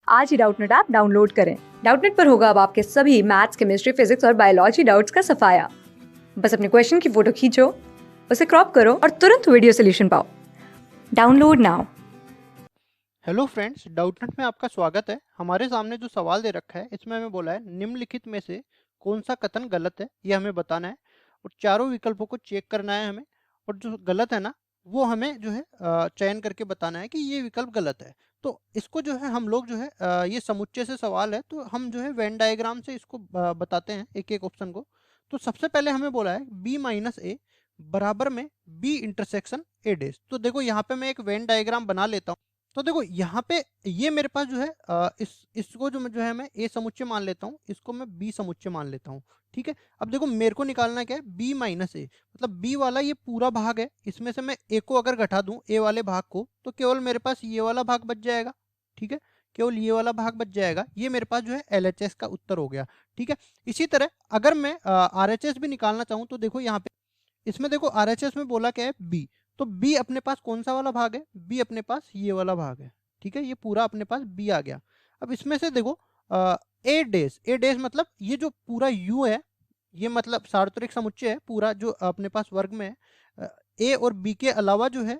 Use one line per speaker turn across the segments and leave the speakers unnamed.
आज ही Doubtnut app download करें। Doubtnut पर होगा अब आपके सभी मैथ्स, केमिस्ट्री, फिजिक्स और बायोलॉजी डाउट्स का सफाया। बस अपने क्वेश्चन की फोटो खींचो, उसे क्रॉप करो और तुरंत वीडियो सोल्यूशन पाओ। Download now.
Hello friends, Doubtnut में आपका स्वागत है। हमारे सामने जो सवाल दे रखा है इसमें हमें बोला है निम्नलिखित में से कौन सा कथन गलत है, ये हमें बताना है और चारों विकल्पों को चेक करना है हमें। और जो गलत है ना वो हमें जो है चयन करके बताना है कि ये विकल्प गलत है। तो इसको जो है हम लोग जो है ये समुच्चय से सवाल है तो हम जो है वेन डायग्राम से इसको बताते हैं एक एक ऑप्शन को। तो सबसे पहले हमें बोला है बी माइनस ए बराबर में बी इंटरसेक्शन ए डेज। तो देखो यहाँ पे मैं एक वेन डायग्राम बना लेता हूँ। तो देखो यहाँ पे ये मेरे पास जो है इसको जो है मैं ए समुच्चय मान लेता हूँ, इसको मैं बी समुच्चय मान लेता हूँ। ठीक है, अब देखो मेरे को निकालना क्या है, बी माइनस ए मतलब बी वाला ये पूरा भाग है, इसमें से मैं ए को अगर घटा दूं ए वाले भाग को तो केवल मेरे पास ये वाला भाग बच जाएगा। ठीक है, केवल ये वाला भाग बच जाएगा। ये मेरे पास जो है एलएचएस का उत्तर हो गया। ठीक है, इसी तरह अगर मैं आरएचएस भी निकालना चाहूँ तो देखो यहाँ पे इसमें देखो आरएचएस में बोला क्या है बी, तो बी अपने पास कौन सा वाला भाग है, बी अपने पास ये वाला भाग है। ठीक है, ये पूरा अपने पास बी आ गया। अब इसमें से देखो ए डेज मतलब ये जो पूरा यू है, ये मतलब सार्वत्रिक समुच्चय है पूरा जो अपने पास वर्ग में है। ए और बी के अलावा जो है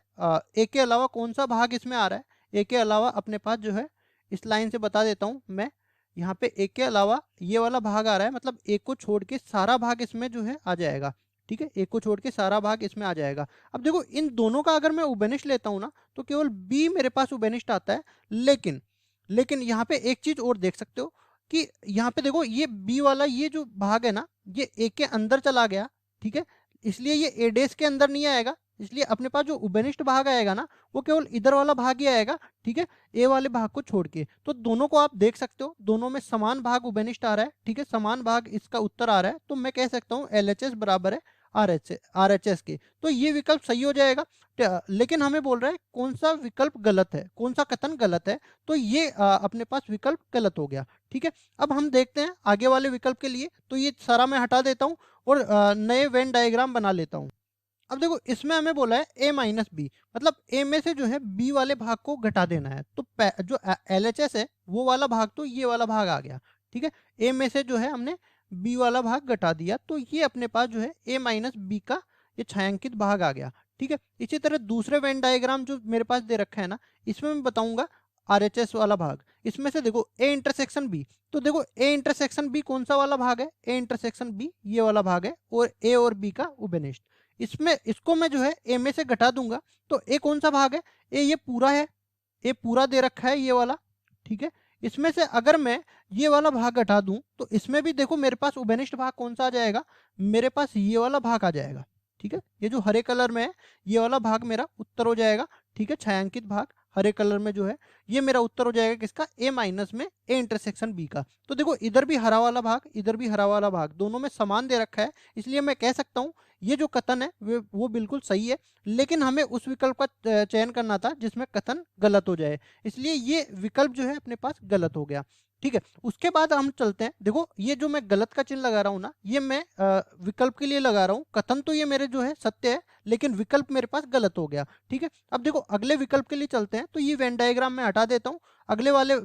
ए के अलावा कौन सा भाग इसमें आ रहा है, ए के अलावा अपने पास जो है इस लाइन से बता देता हूँ मैं, यहाँ पे ए के अलावा ये वाला भाग आ रहा है, मतलब ए को छोड़ के सारा भाग इसमें जो है आ जाएगा। ठीक है, एक को छोड़ के सारा भाग इसमें आ जाएगा। अब देखो इन दोनों का अगर मैं उबेनिष्ट लेता हूँ ना तो केवल बी मेरे पास उबेनिष्ट आता है। लेकिन लेकिन यहाँ पे एक चीज और देख सकते हो कि यहाँ पे देखो ये बी वाला ये जो भाग है ना ये ए के अंदर चला गया। ठीक है, इसलिए ये ए डेस के अंदर नहीं आएगा, इसलिए अपने पास जो उबेनिष्ट भाग आएगा ना वो केवल इधर वाला भाग ही आएगा। ठीक है, ए वाले भाग को छोड़ के। तो दोनों को आप देख सकते हो, दोनों में समान भाग उबेनिष्ट आ रहा है। ठीक है, समान भाग इसका उत्तर आ रहा है, तो मैं कह सकता हूँ एलएचएस बराबर है आरएचएस के। तो ये विकल्प सही हो जाएगा। लेकिन हमें बोल रहा है कौन सा विकल्प गलत है, कौन सा कथन गलत है, तो ये अपने पास विकल्प गलत हो गया। ठीक है, अब हम देखते हैं आगे वाले विकल्प के लिए। तो ये सारा मैं हटा देता हूँ और नए वेन डायग्राम बना लेता हूँ। अब देखो इसमें हमें बोला है ए माइनस बी मतलब ए में से जो है बी वाले भाग को घटा देना है। तो जो एलएचएस है वो वाला भाग तो ये वाला भाग आ गया। ठीक है, ए में से जो है हमने बी वाला भाग घटा दिया, तो ये अपने पास जो है ए माइनस बी का ये छायांकित भाग आ गया। ठीक है, इसी तरह दूसरे वेन डायग्राम जो मेरे पास दे रखा है ना, इसमें मैं बताऊंगा आरएचएस वाला भाग। इसमें से देखो ए इंटरसेक्शन बी, तो देखो ए इंटरसेक्शन बी कौन सा वाला भाग है, ए इंटरसेक्शन बी ये वाला भाग है और ए और बी का उबेनिष्ट। इसमें इसको मैं जो है ए में से घटा दूंगा, तो ए कौन सा भाग है, ए ये पूरा है, ए पूरा दे रखा है ये वाला। ठीक है, इसमें से अगर मैं ये वाला भाग घटा दूं तो इसमें भी देखो मेरे पास उभयनिष्ठ भाग कौन सा आ जाएगा, मेरे पास ये वाला भाग आ जाएगा। ठीक है, ये जो हरे कलर में है ये वाला भाग मेरा उत्तर हो जाएगा। ठीक है, छायांकित भाग हरे कलर में जो है ये मेरा उत्तर हो जाएगा किसका, ए माइनस में ए इंटरसेक्शन बी का। तो देखो इधर भी हरा वाला भाग इधर भी हरा वाला भाग दोनों में समान दे रखा है, इसलिए मैं कह सकता हूँ ये जो कथन है वो बिल्कुल सही है। लेकिन हमें उस विकल्प का चयन करना था जिसमें कथन गलत हो जाए, इसलिए ये विकल्प जो है अपने पास गलत हो गया। ठीक है, उसके बाद हम चलते हैं। देखो ये जो मैं गलत का चिन्ह लगा रहा हूँ ना ये मैं विकल्प के लिए लगा रहा हूँ, कथन तो ये मेरे जो है सत्य है लेकिन विकल्प मेरे पास गलत हो गया। ठीक है, अब देखो अगले विकल्प के लिए चलते हैं। तो ये वेन डायग्राम में हटा देता हूँ, अगले वाले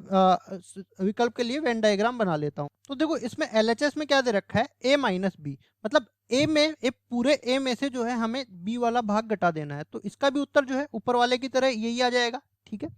विकल्प के लिए वेन डायग्राम बना लेता हूँ। तो देखो इसमें एलएचएस में क्या दे रखा है, ए माइनस बी मतलब ए में पूरे ए में से जो है हमें बी वाला भाग घटा देना है, तो इसका भी उत्तर जो है ऊपर वाले की तरह यही आ जाएगा। ठीक है,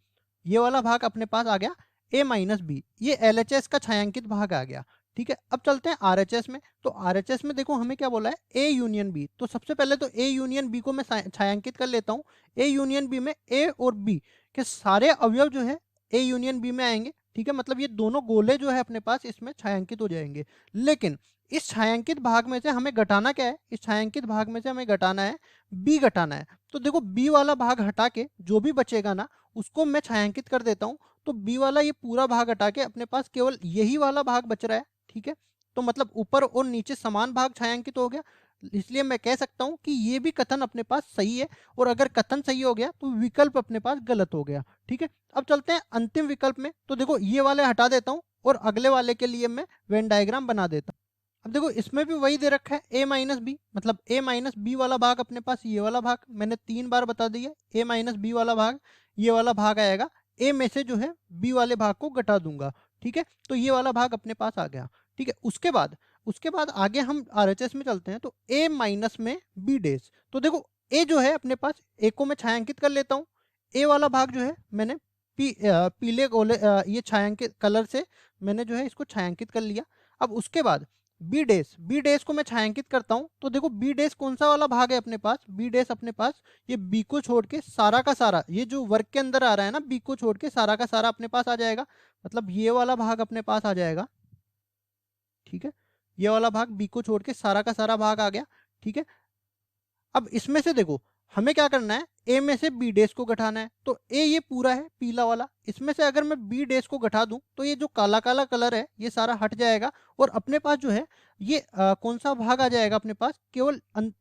ये वाला भाग अपने पास आ गया ए माइनस बी, ये एलएचएस का छायांकित भाग आ गया। ठीक है, अब चलते हैं आरएचएस में। तो आरएचएस में देखो हमें क्या बोला है, ए यूनियन बी। तो सबसे पहले तो ए यूनियन बी को मैं छायांकित कर लेता हूँ। ए यूनियन बी में ए और बी के सारे अवयव जो है ए यूनियन बी में आएंगे। ठीक है, मतलब ये दोनों गोले जो है अपने पास इसमें छायांकित हो जाएंगे। लेकिन इस छायांकित भाग में से हमें घटाना क्या है, इस छायांकित भाग में से हमें घटाना है बी घटाना है। तो देखो बी वाला भाग हटा के जो भी बचेगा ना उसको मैं छायांकित कर देता हूँ। तो बी वाला ये पूरा भाग हटा के अपने पास केवल यही वाला भाग बच रहा है। ठीक है, तो मतलब ऊपर और नीचे समान भाग छायांकित हो गया, इसलिए मैं कह सकता हूँ कि ये भी कथन अपने पास सही है। और अगर कथन सही हो गया तो विकल्प अपने पास गलत हो गया। ठीक है, अब चलते हैं अंतिम विकल्प में। तो देखो ये वाले हटा देता हूँ और अगले वाले के लिए मैं वेन डायग्राम बना देता हूँ। अब देखो इसमें भी वही दे रखा है ए माइनस बी मतलब ए माइनस बी वाला भाग अपने पास ये वाला भाग मैंने 3 बार बता दिया, ए माइनस बी वाला भाग ये वाला भाग आएगा ए में से जो है बी वाले भाग को घटा दूंगा। ठीक है, तो ये वाला भाग अपने पास आ गया। ठीक है, उसके बाद आगे हम आरएचएस में चलते हैं, तो ए माइनस में बी डेज। तो देखो ए जो है अपने पास, ए को मैं छायांकित कर लेता हूँ। ए वाला भाग जो है मैंने पीले गोले ये छायांकित कलर से मैंने जो है इसको छायांकित कर लिया। अब उसके बाद बी डेज को मैं छायांकित करता हूँ। तो देखो बी डेज कौन सा वाला भाग है अपने पास, बी डेज अपने पास ये बी को छोड़ के सारा का सारा, ये जो वर्ग के अंदर आ रहा है ना, बी को छोड़ के सारा का सारा अपने पास आ जाएगा। मतलब ये वाला भाग अपने पास आ जाएगा। ठीक है, ये वाला भाग बी को छोड़ के सारा का सारा भाग आ गया। ठीक है, अब इसमें से देखो हमें क्या करना है, ए में से बी डेज को घटाना है। तो ए ये पूरा है पीला वाला, इसमें से अगर मैं बी डेज को घटा दूं तो ये जो काला काला कलर है ये सारा हट जाएगा, और अपने पास जो है ये कौन सा भाग आ जाएगा अपने पास, केवल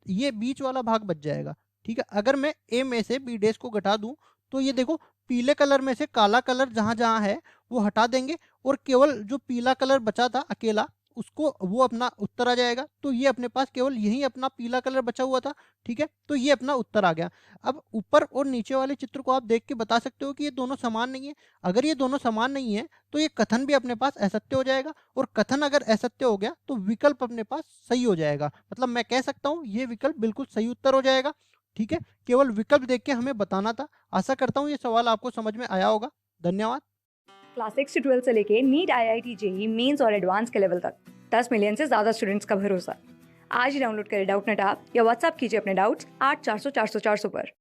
ये बीच वाला भाग बच जाएगा। ठीक है, अगर मैं ए में से बी डेज को घटा दूं तो ये देखो पीले कलर में से काला कलर जहां जहां है वो हटा देंगे, और केवल जो पीला कलर बचा था अकेला उसको वो अपना उत्तर आ जाएगा। तो ये अपने पास केवल यही अपना पीला कलर बचा हुआ था। ठीक है, तो ये अपना उत्तर आ गया। अब ऊपर और नीचे वाले चित्र को आप देख के बता सकते हो कि ये दोनों समान नहीं है। अगर ये दोनों समान नहीं है तो ये कथन भी अपने पास असत्य हो जाएगा, और कथन अगर असत्य हो गया तो विकल्प अपने पास सही हो जाएगा। मतलब मैं कह सकता हूँ ये विकल्प बिल्कुल सही उत्तर हो जाएगा। ठीक है, केवल विकल्प देख के हमें बताना था। आशा करता हूँ ये सवाल आपको समझ में आया होगा। धन्यवाद।
क्लास 6 से 12 से लेके नीट, IIT, जेईई मेंस और एडवांस के लेवल तक 10 मिलियन से ज्यादा स्टूडेंट्स का भरोसा। आज ही डाउनलोड करें डाउटनेट ऐप या व्हाट्सएप कीजिए अपने डाउट्स 8400 400 400 पर।